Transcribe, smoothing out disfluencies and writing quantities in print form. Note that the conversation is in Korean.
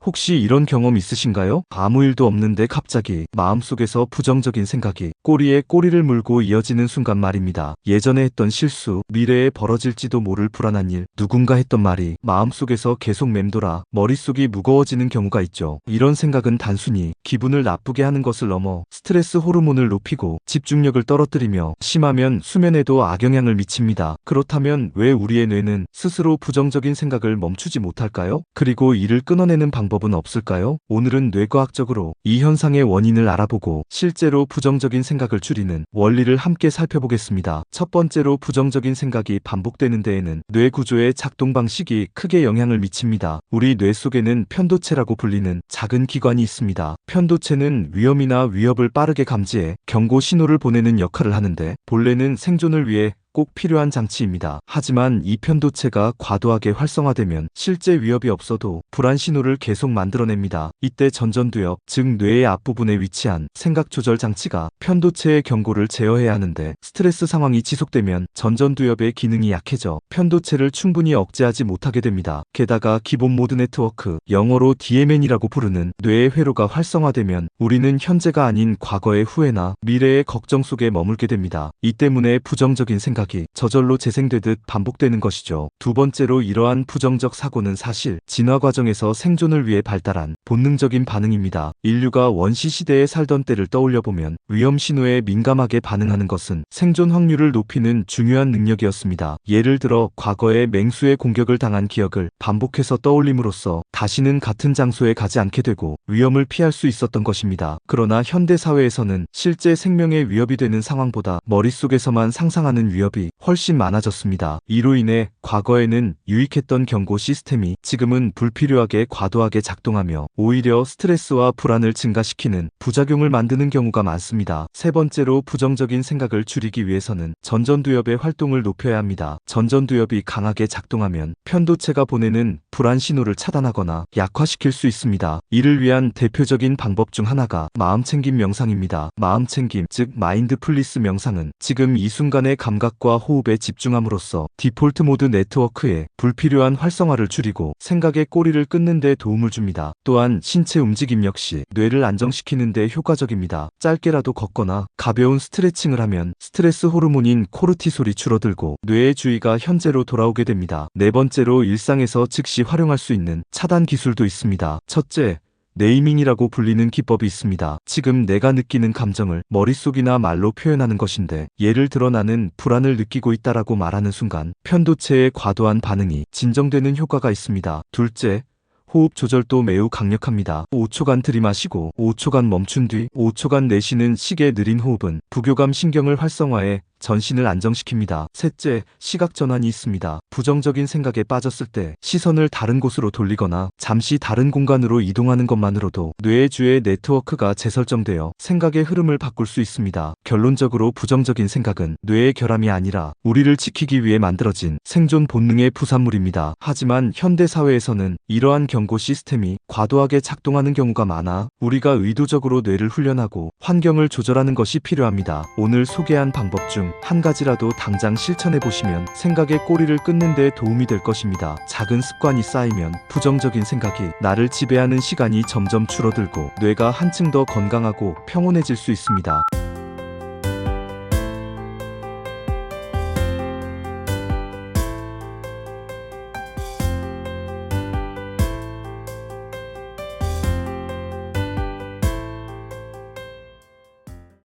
혹시 이런 경험 있으신가요? 아무 일도 없는데 갑자기 마음속에서 부정적인 생각이 꼬리에 꼬리를 물고 이어지는 순간 말입니다. 예전에 했던 실수, 미래에 벌어질지도 모를 불안한 일, 누군가 했던 말이 마음속에서 계속 맴돌아 머릿속이 무거워지는 경우가 있죠. 이런 생각은 단순히 기분을 나쁘게 하는 것을 넘어 스트레스 호르몬을 높이고 집중력을 떨어뜨리며 심하면 수면에도 악영향을 미칩니다. 그렇다면 왜 우리의 뇌는 스스로 부정적인 생각을 멈추지 못할까요? 그리고 이를 끊어내는 방법은 없을까요? 오늘은 뇌과학적으로 이 현상의 원인을 알아보고 실제로 부정적인 생각을 줄이는 원리를 함께 살펴보겠습니다. 첫 번째로 부정적인 생각이 반복되는 데에는 뇌 구조의 작동 방식이 크게 영향을 미칩니다. 우리 뇌 속에는 편도체라고 불리는 작은 기관이 있습니다. 편도체는 위험이나 위협을 빠르게 감지해 경고 신호를 보내는 역할을 하는데 본래는 생존을 위해 꼭 필요한 장치입니다. 하지만 이 편도체가 과도하게 활성화되면 실제 위협이 없어도 불안 신호를 계속 만들어냅니다. 이때 전전두엽, 즉 뇌의 앞부분에 위치한 생각 조절 장치가 편도체의 경고를 제어해야 하는데 스트레스 상황이 지속되면 전전두엽의 기능이 약해져 편도체를 충분히 억제하지 못하게 됩니다. 게다가 기본 모드 네트워크, 영어로 DMN이라고 부르는 뇌의 회로가 활성화되면 우리는 현재가 아닌 과거의 후회나 미래의 걱정 속에 머물게 됩니다. 이 때문에 부정적인 생각이 저절로 재생되듯 반복되는 것이죠. 두 번째로 이러한 부정적 사고는 사실 진화 과정에서 생존을 위해 발달한 본능적인 반응입니다. 인류가 원시 시대에 살던 때를 떠올려보면 위험 신호에 민감하게 반응하는 것은 생존 확률을 높이는 중요한 능력이었습니다. 예를 들어 과거에 맹수의 공격을 당한 기억을 반복해서 떠올림으로써 다시는 같은 장소에 가지 않게 되고 위험을 피할 수 있었던 것입니다. 그러나 현대 사회에서는 실제 생명에 위협이 되는 상황보다 머릿속에서만 상상하는 위협이 훨씬 많아졌습니다. 이로 인해 과거에는 유익했던 경고 시스템이 지금은 불필요하게 과도하게 작동하며 오히려 스트레스와 불안을 증가시키는 부작용을 만드는 경우가 많습니다. 세 번째로 부정적인 생각을 줄이기 위해서는 전전두엽의 활동을 높여야 합니다. 전전두엽이 강하게 작동하면 편도체가 보내는 불안 신호를 차단하거나 약화시킬 수 있습니다. 이를 위한 대표적인 방법 중 하나가 마음챙김 명상입니다. 마음챙김, 즉 마인드풀리스 명상은 지금 이 순간의 감각과 호흡에 집중함으로써 디폴트 모드 네트워크의 불필요한 활성화를 줄이고 생각의 꼬리를 끊는 데 도움을 줍니다. 또한 신체 움직임 역시 뇌를 안정시키는 데 효과적입니다. 짧게라도 걷거나 가벼운 스트레칭을 하면 스트레스 호르몬인 코르티솔이 줄어들고 뇌의 주의가 현재로 돌아오게 됩니다. 네 번째로 일상에서 즉시 활용할 수 있는 차단 기술도 있습니다. 첫째, 네이밍이라고 불리는 기법이 있습니다. 지금 내가 느끼는 감정을 머릿속이나 말로 표현하는 것인데, 예를 들어 나는 불안을 느끼고 있다라고 말하는 순간 편도체의 과도한 반응이 진정되는 효과가 있습니다. 둘째, 호흡 조절도 매우 강력합니다. 5초간 들이마시고 5초간 멈춘 뒤 5초간 내쉬는 식의 느린 호흡은 부교감 신경을 활성화해 전신을 안정시킵니다. 셋째, 시각 전환이 있습니다. 부정적인 생각에 빠졌을 때 시선을 다른 곳으로 돌리거나 잠시 다른 공간으로 이동하는 것만으로도 뇌의 주의 네트워크가 재설정되어 생각의 흐름을 바꿀 수 있습니다. 결론적으로 부정적인 생각은 뇌의 결함이 아니라 우리를 지키기 위해 만들어진 생존 본능의 부산물입니다. 하지만 현대 사회에서는 이러한 경고 시스템이 과도하게 작동하는 경우가 많아 우리가 의도적으로 뇌를 훈련하고 환경을 조절하는 것이 필요합니다. 오늘 소개한 방법 중 한 가지라도 당장 실천해 보시면 생각의 꼬리를 끊는 데 도움이 될 것입니다. 작은 습관이 쌓이면 부정적인 생각이 나를 지배하는 시간이 점점 줄어들고 뇌가 한층 더 건강하고 평온해질 수 있습니다.